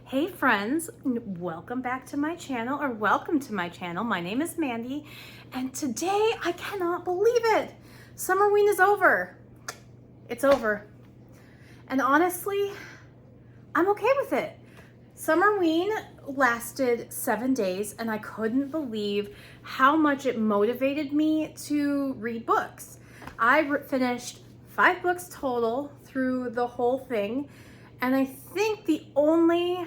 Hey friends, welcome back to my channel, or welcome to my channel. My name is Mandy, and today I cannot believe it. Summerween is over. It's over. And honestly, I'm okay with it. Summerween lasted 7 days, and I couldn't believe how much it motivated me to read books. I finished 5 books total through the whole thing, and I think the only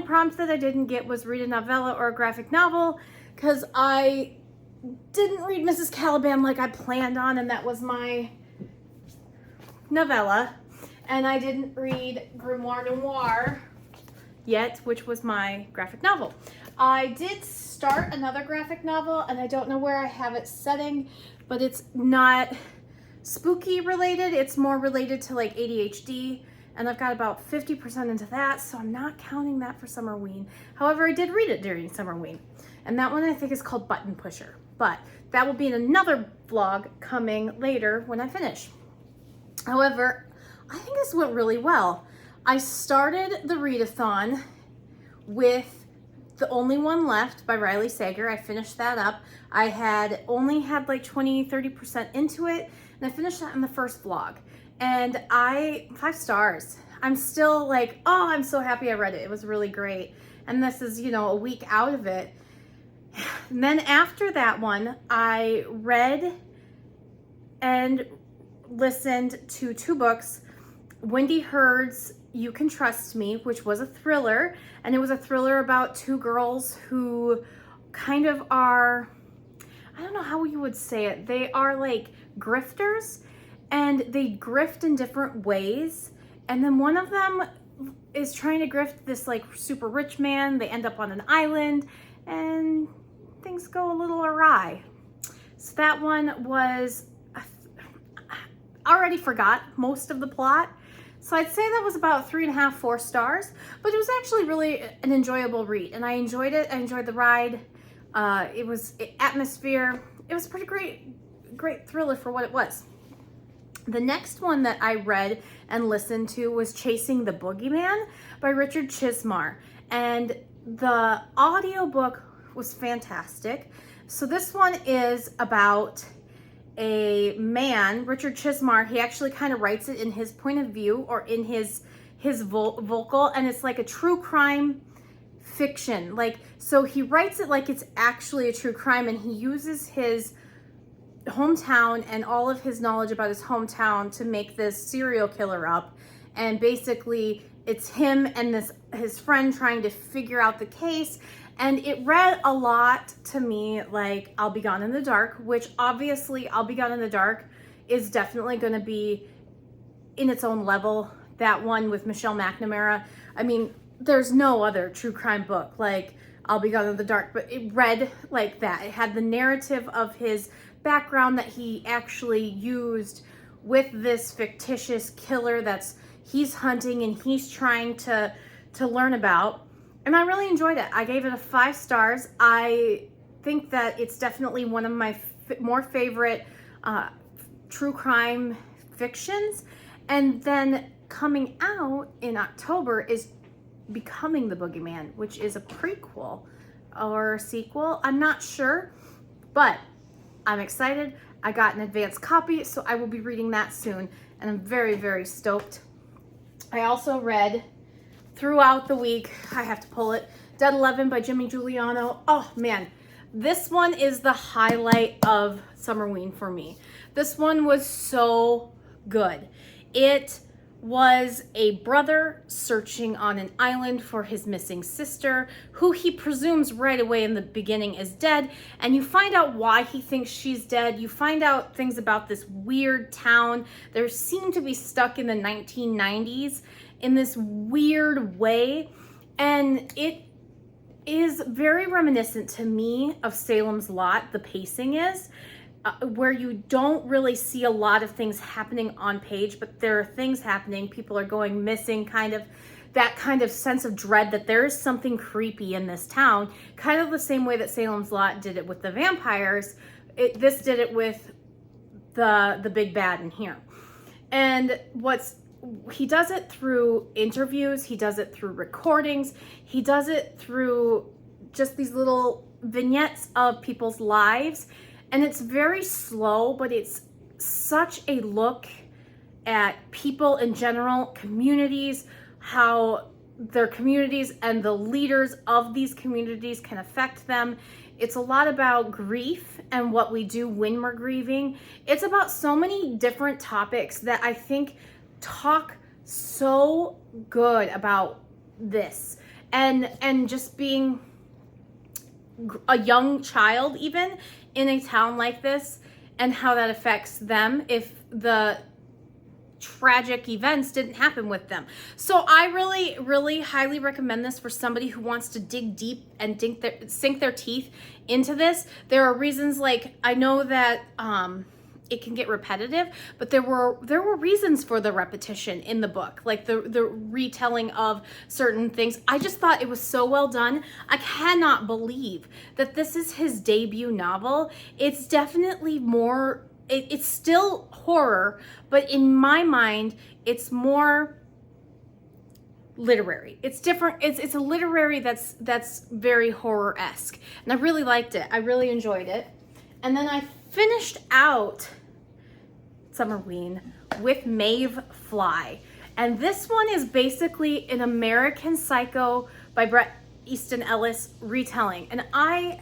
prompt that I didn't get was read a novella or a graphic novel, because I didn't read Mrs. Caliban like I planned on, and that was my novella. And I didn't read Grimoire Noir yet, which was my graphic novel. I did start another graphic novel, and I don't know where I have it setting, but it's not spooky related. It's more related to like ADHD. And I've got about 50% into that, so I'm not counting that for Summerween. However, I did read it during Summerween. And that one I think is called Button Pusher. But that will be in another vlog coming later when I finish. However, I think this went really well. I started the readathon with The Only One Left by Riley Sager. I finished that up. I had only had like 20-30% into it, and I finished that in the first vlog. And 5 stars. I'm still like, oh, I'm so happy I read it. It was really great. And this is, you know, a week out of it. And then after that one, I read and listened to 2 books. Wendy Hurd's You Can Trust Me, which was a thriller. And it was a thriller about 2 girls who kind of are, I don't know how you would say it. They are like grifters. And they grift in different ways. And then one of them is trying to grift this like super rich man. They end up on an island and things go a little awry. So that one was, I already forgot most of the plot. So I'd say that was about 3.5, 4 stars, but it was actually really an enjoyable read. And I enjoyed it. I enjoyed the ride. It was atmosphere. It was a pretty great thriller for what it was. The next one that I read and listened to was Chasing the Boogeyman by Richard Chizmar. And the audiobook was fantastic. So this one is about a man, Richard Chizmar. He actually kind of writes it in his point of view, or in his vocal, and it's like a true crime fiction. Like, so he writes it like it's actually a true crime, and he uses his hometown and all of his knowledge about his hometown to make this serial killer up. And basically it's him and his friend trying to figure out the case. And it read a lot to me like I'll Be Gone in the Dark, which obviously I'll Be Gone in the Dark is definitely going to be in its own level. That one with Michelle McNamara, I mean, there's no other true crime book like I'll Be Gone in the Dark, but it read like that. It had the narrative of his background that he actually used with this fictitious killer he's hunting and he's trying to learn about. And I really enjoyed it. I gave it a 5 stars. I think that it's definitely one of my more favorite true crime fictions. And then coming out in October is Becoming the Boogeyman, which is a prequel or a sequel. I'm not sure, but I'm excited. I got an advanced copy, so I will be reading that soon, and I'm very, very stoked. I also read throughout the week, I have to pull it, Dead 11 by Jimmy Giuliano. Oh man, this one is the highlight of Summerween for me. This one was so good. It was a brother searching on an island for his missing sister, who he presumes right away in the beginning is dead, and you find out why he thinks she's dead. You find out things about this weird town. They seem to be stuck in the 1990s in this weird way, and it is very reminiscent to me of Salem's Lot. The pacing is where you don't really see a lot of things happening on page, but there are things happening. People are going missing, kind of that kind of sense of dread that there is something creepy in this town, kind of the same way that Salem's Lot did it with the vampires. This did it with the big bad in here. And what's he does it through interviews, he does it through recordings, he does it through just these little vignettes of people's lives. And it's very slow, but it's such a look at people in general, communities, how their communities and the leaders of these communities can affect them. It's a lot about grief and what we do when we're grieving. It's about so many different topics that I think talk so good about this. And just being a young child even in a town like this, and how that affects them if the tragic events didn't happen with them. So I really, really highly recommend this for somebody who wants to dig deep and sink their teeth into this. There are reasons, like, I know that it can get repetitive, but there were reasons for the repetition in the book, like the retelling of certain things. I just thought it was so well done. I cannot believe that this is his debut novel. It's definitely more, it's still horror, but in my mind, it's more literary. It's different. It's a literary that's very horror-esque, and I really liked it. I really enjoyed it. And then I finished out Summerween with Maeve Fly. And this one is basically an American Psycho by Bret Easton Ellis retelling. And I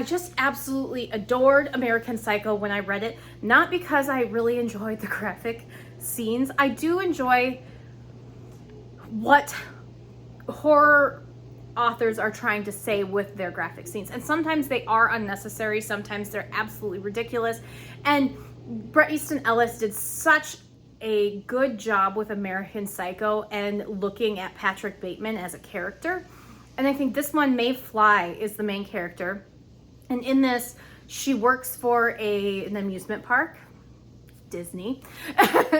just absolutely adored American Psycho when I read it. Not because I really enjoyed the graphic scenes. I do enjoy what horror authors are trying to say with their graphic scenes. And sometimes they are unnecessary. Sometimes they're absolutely ridiculous. And Bret Easton Ellis did such a good job with American Psycho and looking at Patrick Bateman as a character. And I think this one, Maeve Fly, is the main character. And in this, she works for an amusement park, Disney.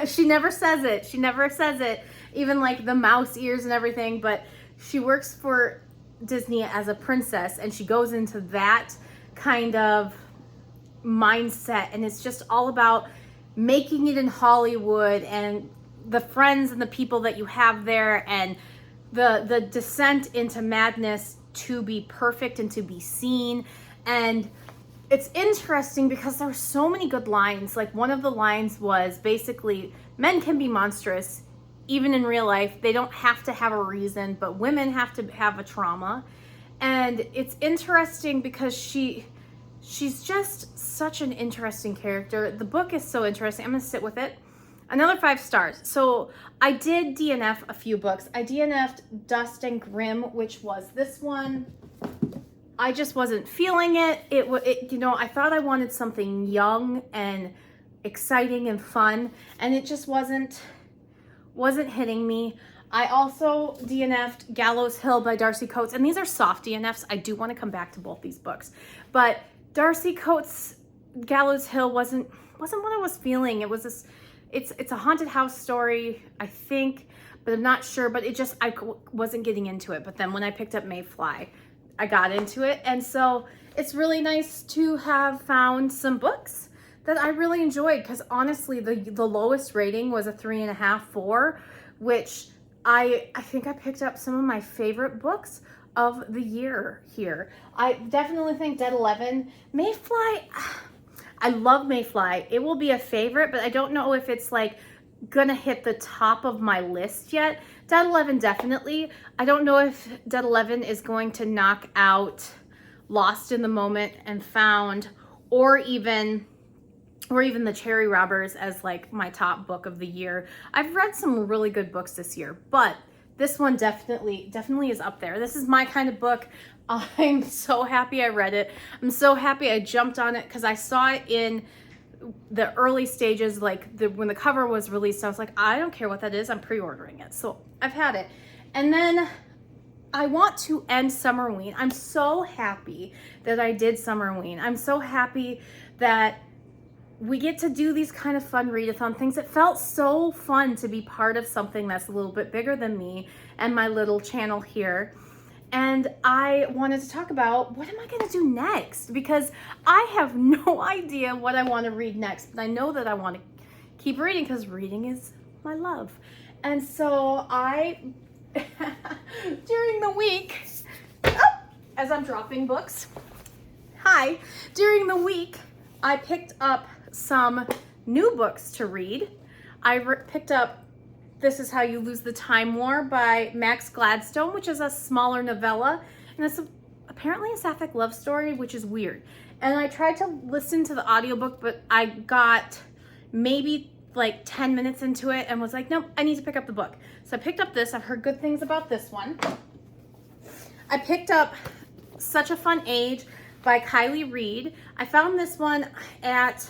She never says it. She never says it, even like the mouse ears and everything. But she works for Disney as a princess, and she goes into that kind of mindset, and it's just all about making it in Hollywood and the friends and the people that you have there, and the descent into madness to be perfect and to be seen. And it's interesting because there are so many good lines. Like, one of the lines was basically, men can be monstrous even in real life. They don't have to have a reason, but women have to have a trauma. And it's interesting because she's just such an interesting character. The book is so interesting. I'm gonna sit with it. Another 5 stars. So I did DNF a few books. I DNF'd Dust and Grim, which was this one. I just wasn't feeling it. You know, I thought I wanted something young and exciting and fun, and it just wasn't hitting me. I also DNF'd Gallows Hill by Darcy Coates, and these are soft DNFs. I do want to come back to both these books, but Darcy Coates' Gallows Hill wasn't what I was feeling. It was this, it's a haunted house story, I think, but I'm not sure. But it just, I wasn't getting into it. But then when I picked up Maeve Fly, I got into it, and so it's really nice to have found some books that I really enjoyed. Because honestly, the lowest rating was a 3.5, 4, which I think I picked up some of my favorite books of the year here. I definitely think Dead 11. Maeve Fly, I love Maeve Fly. It will be a favorite, but I don't know if it's like gonna hit the top of my list yet. Dead 11 definitely. I don't know if Dead 11 is going to knock out Lost in the Moment and Found, or even The Cherry Robbers as like my top book of the year. I've read some really good books this year, but this one definitely is up there. This is my kind of book. I'm so happy I read it. I'm so happy I jumped on it because I saw it in the early stages, like when the cover was released. I was like, I don't care what that is, I'm pre-ordering it. So I've had it. And then I want to end Summerween. I'm so happy that I did Summerween. I'm so happy that we get to do these kind of fun readathon things. It felt so fun to be part of something that's a little bit bigger than me and my little channel here. And I wanted to talk about, what am I gonna do next? Because I have no idea what I wanna read next, but I know that I wanna keep reading because reading is my love. And so during the week, as I'm dropping books, during the week, I picked up some new books to read. I picked up This Is How You Lose the Time War by Max Gladstone, which is a smaller novella, and it's apparently a sapphic love story, which is weird. And I tried to listen to the audiobook, but I got maybe like 10 minutes into it and was like, nope, I need to pick up the book. So I picked up this. I've heard good things about this one. I picked up Such a Fun Age by Kylie Reed. I found this one at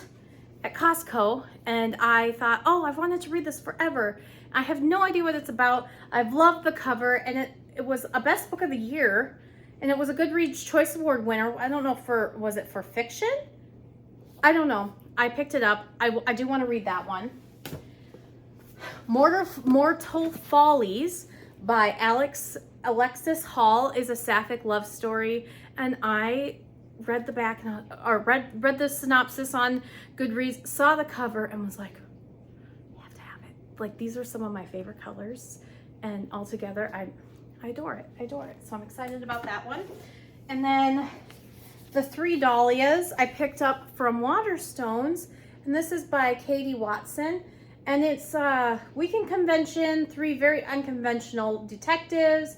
Costco, and I thought, oh, I've wanted to read this forever. I have no idea what it's about. I've loved the cover, and it was a best book of the year, and it was a Goodreads Choice Award winner. I don't know was it for fiction? I don't know. I picked it up. I do want to read that one. Mortal Follies by Alexis Hall is a sapphic love story, and I read the back or read the synopsis on Goodreads, saw the cover, and was like, I have to have it. Like, these are some of my favorite colors, and altogether I adore it. I adore it. So I'm excited about that one. And then The Three Dahlias I picked up from Waterstones, and this is by Katie Watson, and it's Weekend Convention, 3 very unconventional detectives,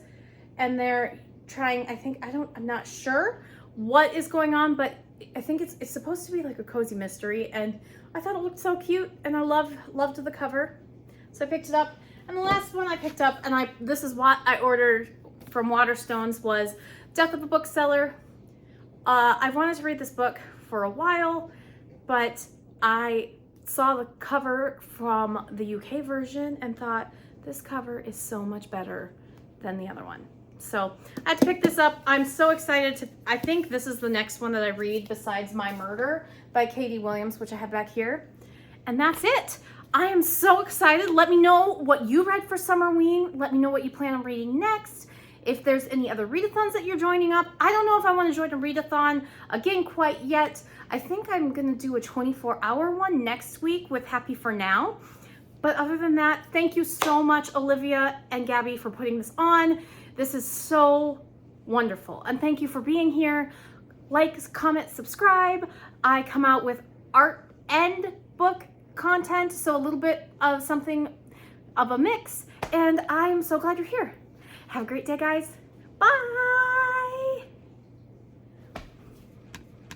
and they're trying, I'm not sure what is going on, but I think it's supposed to be like a cozy mystery, and I thought it looked so cute, and I loved the cover, so I picked it up. And the last one I picked up, and this is what I ordered from Waterstones, was Death of a Bookseller. I've wanted to read this book for a while, but I saw the cover from the UK version and thought, this cover is so much better than the other one. So I had to pick this up. I'm so excited I think this is the next one that I read besides My Murder by Katie Williams, which I have back here. And that's it. I am so excited. Let me know what you read for Summerween. Let me know what you plan on reading next. If there's any other readathons that you're joining up. I don't know if I want to join a readathon again quite yet. I think I'm going to do a 24-hour one next week with Happy For Now. But other than that, thank you so much, Olivia and Gabby, for putting this on. This is so wonderful. And thank you for being here. Like, comment, subscribe. I come out with art and book content, so a little bit of something of a mix. And I'm so glad you're here. Have a great day, guys. Bye.